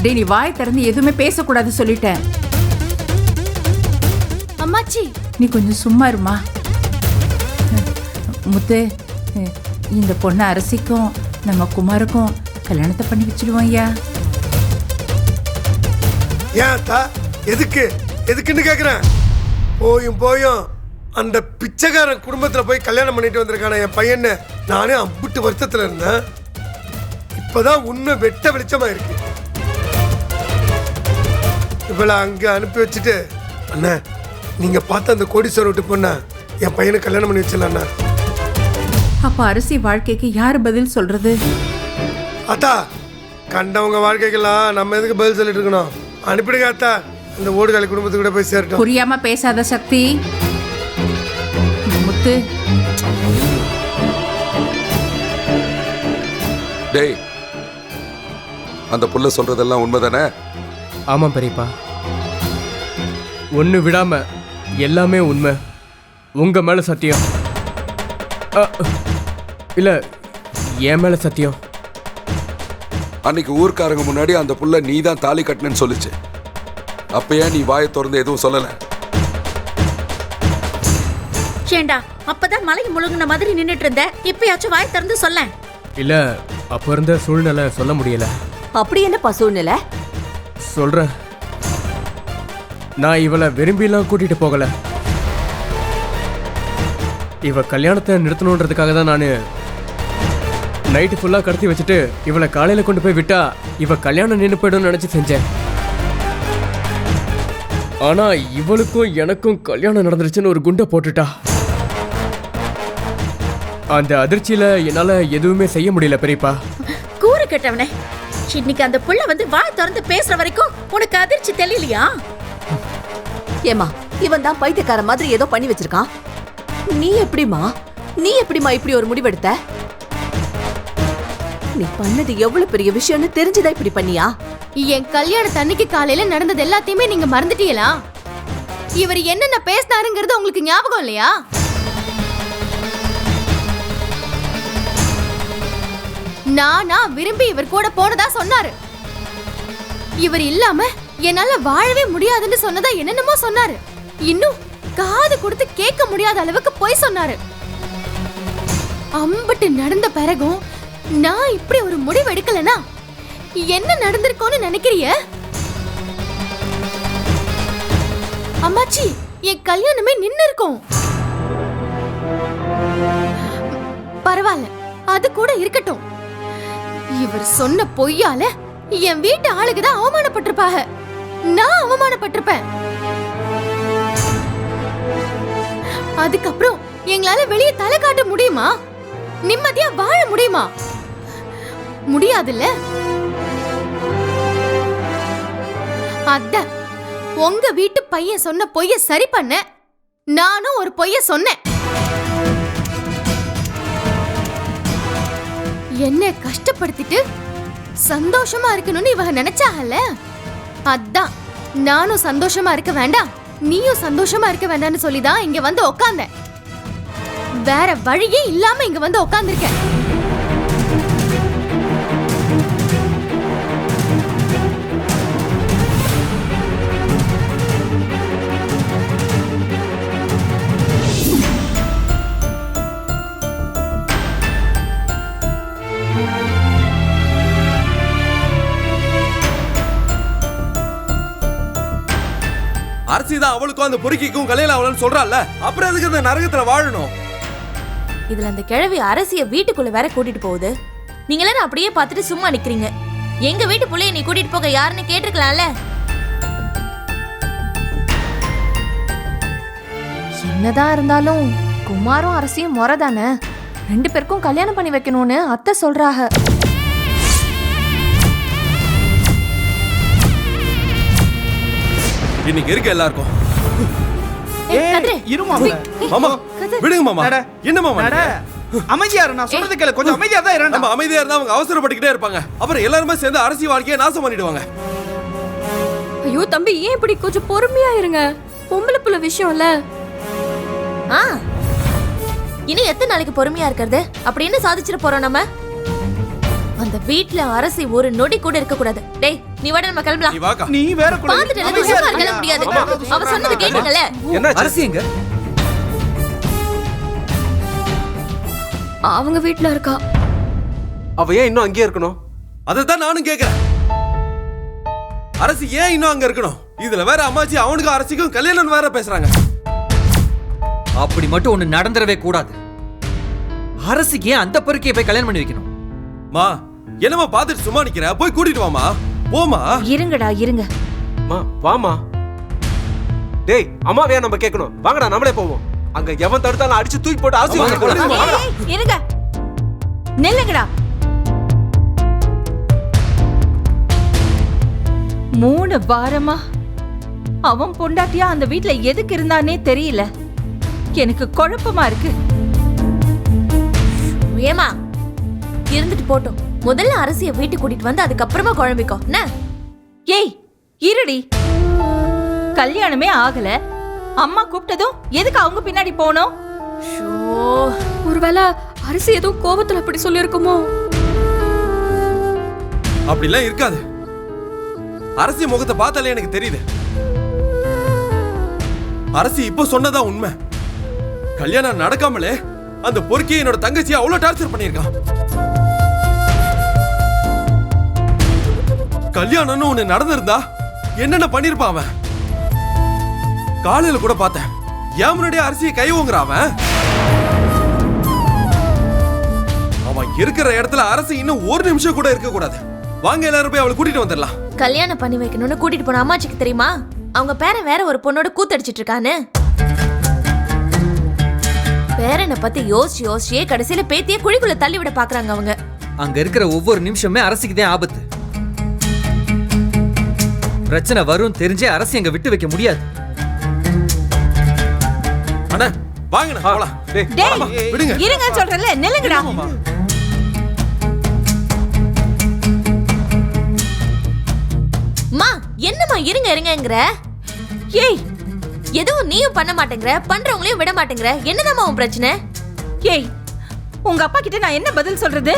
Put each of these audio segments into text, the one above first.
டேய், நீ வாய் திறந்து எதுவுமே பேசக்கூடாது சொல்லிட்டேன். அம்மாச்சி நீ கொஞ்சம் சும்மா இருமா. முத்து, இந்த பொண்ணு அரசிக்கும் நம்ம குமாருக்கும் கல்யாணத்தை பண்ணி வச்சிடுவோம் ஐயா. ஏன் அத்தா? எதுக்குன்னு கேக்குறேன். போயும் அந்த பிச்சைக்காரன் குடும்பத்துல போய் கல்யாணம் பண்ணிட்டு வந்திருக்கான என் பையன்னு நானே அம்பிட்டு வருத்தத்துல இருந்தேன். இப்பதான் உண்மை வெட்ட வெளிச்சமா இருக்கு. இவளை அங்க அனுப்பி வச்சுட்டு, அண்ணா நீங்க பார்த்த அந்த கோடீஸ்வரர் விட்டு பொண்ண என் பையனுக்கு கல்யாணம் பண்ணி வச்சிடலாம். அப்ப அரசி வாழ்க்கைக்கு யாரு பதில் சொல்றது? அத்தா, கண்டவங்க வாழ்க்கைக்கெல்லாம் நம்ம எதுக்கு பதில் சொல்லிட்டு இருக்கணும்? அனுப்பிடுங்க அத்தா, இந்த ஓடுகாலி குடும்பத்துக்கு கூட போய் சேரட்டும். புரியாம பேசாத சக்தி. முத்து, டேய், அந்த புள்ள சொல்றதெல்லாம் உண்மைதானே? ஆமாம் பெரியப்பா, ஒன்று விடாம எல்லாமே உண்மை. உங்க மேல சத்தியம். இல்ல, என் மேல சத்தியம். அன்னைக்கு ஊர்க்காரங்க முன்னாடி அந்த புள்ள நீ தான் தாலி கட்டினு சொல்லிச்சு. அப்ப ஏன் நீ வாயை திறந்து எதுவும் சொல்லல? ஏண்டா அப்பதான் மலை முழுங்கின மாதிரி நின்னுட்டு இருந்த, இப்பயாச்சும் வாய் திறந்து சொல்ல. இல்ல, அப்ப இருந்த சூழ்நிலை சொல்ல முடியல. அப்படி என்னப்பா சூழ்நிலை? சொல்றேன். நான் இவளை விரும்பிலாம் கூட்டிட்டு போகல. இவ கல்யாணத்தை நிறுத்தணுன்றதுக்காக தான் நான் நைட்டு ஃபுல்லா கடத்தி வச்சுட்டு இவளை காலையில கொண்டு போய் விட்டா இவ கல்யாணம் நின்று போயிடும் நினைச்சு செஞ்சேன். ஆனா இவளுக்கும் எனக்கும் கல்யாணம் நடந்துருச்சுன்னு ஒரு குண்டை போட்டுட்டா. அந்த அதிர்ச்சியில என்னால எதுவுமே செய்ய முடியல பெரியப்பா. கூறு கேட்டவனே, இன்னைக்கு அந்த புள்ள வந்து வாய் திறந்து பேசுற வரைக்கும் உனக்கு அதிர்ச்சி தெரியலையா? ஏமா, இவன் தான் பைத்தியக்கார மாதிரி ஏதோ பண்ணி வச்சிருக்கான். நீ எப்படிமா இப்படி ஒரு முடிவெடுத்த? நீ பண்ணது எவ்வளவு பெரிய விஷயம்னு தெரிஞ்சுதான் இப்படி பண்ணியா? என் கல்யாணத்து அன்னைக்கு காலையில நடந்தது எல்லாத்தையுமே நீங்க மறந்துட்டீங்களா? இவர் என்னென்ன பேசினாருங்கிறது உங்களுக்கு ஞாபகம் இல்லையா? நானா விரும்பி இவர் கூட போனதா சொன்னாரு. இவர் இல்லாம என்னால வாழவே முடியாதுன்னு சொன்னதா என்னென்னமோ சொன்னாரு. இன்னும் காது கொடுத்து கேட்க முடியாத அளவுக்கு போய் சொன்னாரு. அம்பட்டு நடந்த பிறகும் நான் இப்படி ஒரு முடிவு எடுக்கலனா என்ன நடந்திருக்கும்னு நினைக்கிறிய? அம்மாச்சி, என் கல்யாணமே நின்னு இருக்கும். பரவாயில்ல, அது கூட இருக்கட்டும். இவர் சொன்ன பொய்யால என் வீட்டு ஆளுக்குதான் அவமானப்பட்டிருப்பாங்க. நான் அவமானப்பட்டிருப்பேன். அதுக்கப்புறம் எங்களால வெளியே தலை காட்ட முடியுமா? நிம்மதியா வாழ முடியுமா? முடியாதுல்ல. அதான் உங்க வீட்டு பையன் சொன்ன பொய்ய சரி பண்ண நானும் ஒரு பொய்ய சொன்னேன். என்ன கஷ்டப்படுத்திட்டு சந்தோஷமா இருக்கணும்னு இவங்க நினைச்சாகல. அதான் நானும் சந்தோஷமா இருக்க வேண்டாம், நீயும் சந்தோஷமா இருக்க வேண்டாம்னு சொல்லிதான் இங்க வந்து உக்காந்த. வேற வழியே இல்லாம இங்க வந்து உக்காந்துருக்கேன். அரசிதான் அவளுக்கும் அந்த பொறுக்கிக்கும் கல்யாணம் அவளன்னு சொல்றாள். அப்புறம் எதுக்கு அந்த நரகத்துல வாழணும்? இதுல அந்த கிழவி அரசிய வீட்டுக்குள்ள வேற கூட்டிட்டு போகுது. நீங்க எல்லாரும் அப்படியே பார்த்துட்டு சும்மா நிக்கிறீங்க. எங்க வீட்டு புள்ளைய நீ கூட்டிட்டு போக யாருன்னு கேட்டிருக்கலாம்ல. என்னதான் இருந்தாலும் குமாரும் அரசியும் முறை தானே. 2 பேருக்கும் கல்யாணம் பண்ணி வைக்கணும்னு அத்தை சொல்றாங்க. இன்னைக்கு இருக்கு எல்லாருக்கும். மாமா விடுங்க மாமா. என்ன மாமா? அமைதியா இரு, நான் சொல்றது கேளு. கொஞ்சம் அமைதியா தான் இரு. நம்ம அமைதியா இருந்தா அவங்க அவசரப்பட்டுக்கிட்டே இருப்பாங்க. அப்புறம் எல்லாருமே சேர்ந்து அரசி வாழ்க்கையை நாசம் பண்ணிடுவாங்க. ஐயோ தம்பி, ஏன் இப்படி? கொஞ்சம் பொறுமையா இருங்க. பொம்பளை புள்ள விஷயம்ல. இன்னும் எத்தனை நாளைக்கு பொறுமையா இருக்கிறது? அப்படின்னு சாதிச்சிட போறோம் நம்ம. அந்த வீட்டுல அரசி ஒரு நொடி கூட இருக்க கூடாது. டேய், நீ வாட நம்ம கிளம்பலாம். நீ வாக்கா. நீ வேற குழந்தை. பாத்துட்டு அமைதியா சும்மா இருக்கியா? இருக்க முடியாது. அவ சொன்னது கேட்டீங்கல்ல. என்ன அரசி எங்க? அவங்க வீட்ல இருக்கா. அவ ஏன் இன்னும் அங்கேயே இருக்கணும்? அதைத்தான் நானும் கேக்குறேன். அரசி ஏன் இன்னும் அங்க இருக்கணும்? இதுல வேற அம்மாச்சி அவனுக்கும் அரசிக்கும் கல்யாணம் வேற பேசுறாங்க. அப்படி மட்டும் ஒண்ணு நடந்துடவே கூடாது. அரசிக்கு ஏன் அந்த பொறுக்கியை போய் கல்யாணம் பண்ணி வைக்கணும்? மா என்னமா பாத்துட்டு சும்மா நிக்கிற? போய் கூட்டிட்டு வாமா. போமா. இருங்கடா இருங்க. மா வாமா. டேய் அம்மாவையா நம்ம கேட்கணும். வாங்கடா நம்மளே போவோம். அங்க எவன் தடுத்தாலும் அடிச்சு தூக்கி போட்டு அரசி வாங்க போறோம். இருங்க, நில்லுங்கடா. 3 வாரமா அவன் பொண்டாட்டியா அந்த வீட்ல எதுக்கு இருந்தானே தெரியல. எனக்கு குழப்பமா இருக்கு. ஏமா இருந்துட்டு போட்டோம். முதல்ல அரசிய வீட்டுக்கு கூட்டிட்டு வந்து அதுக்கப்புறமா குழம்பிக்கோ. என்ன? ஏய் இருடி, கல்யாணமே ஆகல. அம்மா கூப்பிட்டதும் எதுக்கு அவங்க பின்னாடி போனோம்? ஒருவேளை அரசி ஏதோ கோபத்துல அப்படி சொல்லிருக்குமோ? அப்படிலாம் இருக்காது. அரசி முகத்தை பார்த்தாலே எனக்கு தெரியுது. அரசி இப்ப சொன்னதா உண்மை. கல்யாணம் நடக்காமலே அந்த பொறுக்கி என்னோட தங்கச்சியை அவ்வளவு டார்ச்சர் பண்ணிருக்கான். கல்யாணம்னு ஒண்ணு நடந்திருந்தா என்னென்ன பண்ணிருப்பான் அவன்? காலையில கூட பார்த்தேன். ஏன் முன்னாடியே அரசியை கை ஓங்குற அவன் இருக்கிற இடத்துல அரசி இன்னும் ஒரு நிமிஷம் கூட இருக்க கூடாது. வாங்க எல்லாரும் போய் அவளை கூட்டிட்டு வந்துடலாம். கல்யாணம் பண்ணி வைக்கணும்னு கூட்டிட்டு போன அம்மாச்சிக்கு தெரியுமா அவங்க பேரன் வேற ஒரு பொண்ணோட கூத்தடிச்சிட்டு இருக்கான்னு? பேரனை பத்தி யோசிச்சே கடைசியில பேத்திய குழிக்குள்ள தள்ளி விட பாக்குறாங்க அவங்க. அங்க இருக்கிற ஒவ்வொரு நிமிஷமே அரசிக்கு தான் ஆபத்து. பிரச்சனை வரும் தெரிஞ்சே அரசி அங்க விட்டு வைக்க முடியாது. அண்ணா வாங்கண்ணா போலாம். டேய் விடுங்க. இருங்க சொல்றல, நில்லுங்கடா. மா என்னம்மா இருங்க இருங்கங்கற? ஏய் எதுவும் நீயும் பண்ண மாட்டேங்கற, பண்றவங்களையும் விட மாட்டேங்கற. என்னதாம்மா உன் பிரச்சனை? ஏய் உங்க அப்பா கிட்ட நான் என்ன பதில் சொல்றது?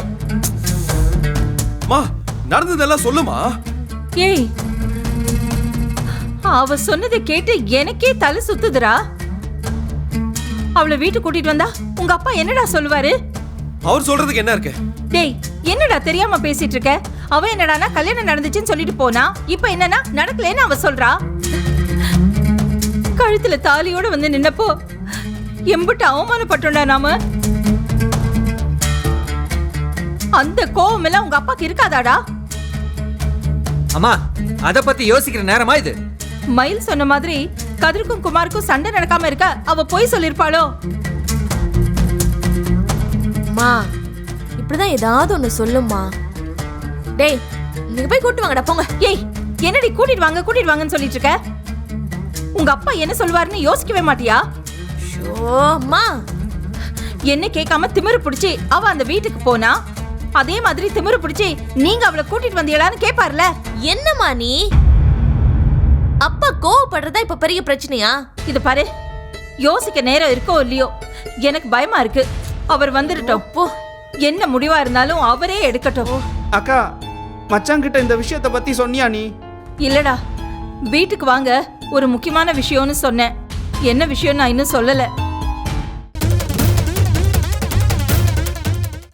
மா நடந்ததெல்லாம் சொல்லுமா. ஏய் அவ சொன்னதை கேட்டு எனக்கே தலை சுத்துதுடா. அவளை வீட்டுக்கு கூட்டிட்டு வந்தா உங்க அப்பா என்னடா சொல்லுவாரு? அவர் சொல்றதுக்கு என்ன இருக்கு? டேய் என்னடா தெரியாம பேசிட்டு இருக்க? அவ என்னடானா கல்யாணம் நடந்துச்சுன்னு சொல்லிட்டு போனா, இப்ப என்னன்னா நடக்கலன்னு அவ சொல்றா. கழுத்துல தாலியோட வந்து நின்னப்போ எம்பிட்டு அவமானப்பட்டோம்டா நாம. அந்த கோவம் எல்லாம் உங்க அப்பாக்கு இருக்காதாடா? அம்மா அத பத்தி யோசிக்கிற நேரமா இது? மயில் சொன்ன மாதிரி கதிருக்கும் குமாருக்கும் சண்டை நடக்காம இருக்க அவ போய் சொல்லிருப்பாளோ? மா இப்படிதான் ஏதாவது ஒண்ணு சொல்லுமா. டேய் நீங்க போய் கூட்டு வாங்கடா போங்க. ஏய் என்னடி கூட்டிட்டு வாங்கன்னு சொல்லிட்டு இருக்க? உங்க அப்பா என்ன சொல்வாருன்னு யோசிக்கவே மாட்டியா? அம்மா என்ன கேட்காம திமிரு பிடிச்சி அவ அந்த வீட்டுக்கு போனா, அதே மாதிரி திமிரு பிடிச்சி நீங்க அவளை கூட்டிட்டு வந்தீங்களான்னு கேட்பார்ல. என்னம்மா நீ? அப்பா கோவப்படுறதா இப்ப பெரிய பிரச்சனையா? இது பாரு, யோசிக்க நேரம் இருக்கோ இல்லையோ எனக்கு பயமா இருக்கு. அவர் வந்துடட்டும். போ. என்ன முடிவா இருந்தாலும் அவரே எடுக்கட்டும். அக்கா மச்சாங்கிட்ட இந்த விஷயத்தை பத்தி சொன்னியா நீ? இல்லடா, வீட்டுக்கு வாங்க ஒரு முக்கியமான விஷயம்னு சொன்னேன். என்ன விஷயம் நான் இன்னும் சொல்லல.